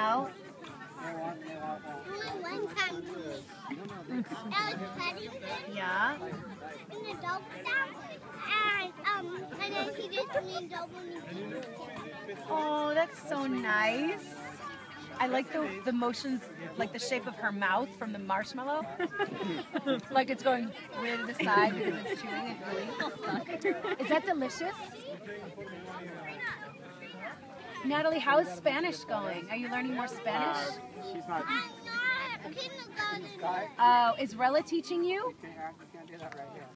out? Only one time. I was petting him Yeah. in the dog style, and then he just leaned over me. Oh, that's so nice. I like the motions, like the shape of her mouth from the marshmallow. Like it's going way to the side because it's chewing it. Is that delicious? Natalie, how is Spanish going? Are you learning more Spanish? She's not. I'm not kindergarten. Oh, is Rella teaching you? You can't do that right here.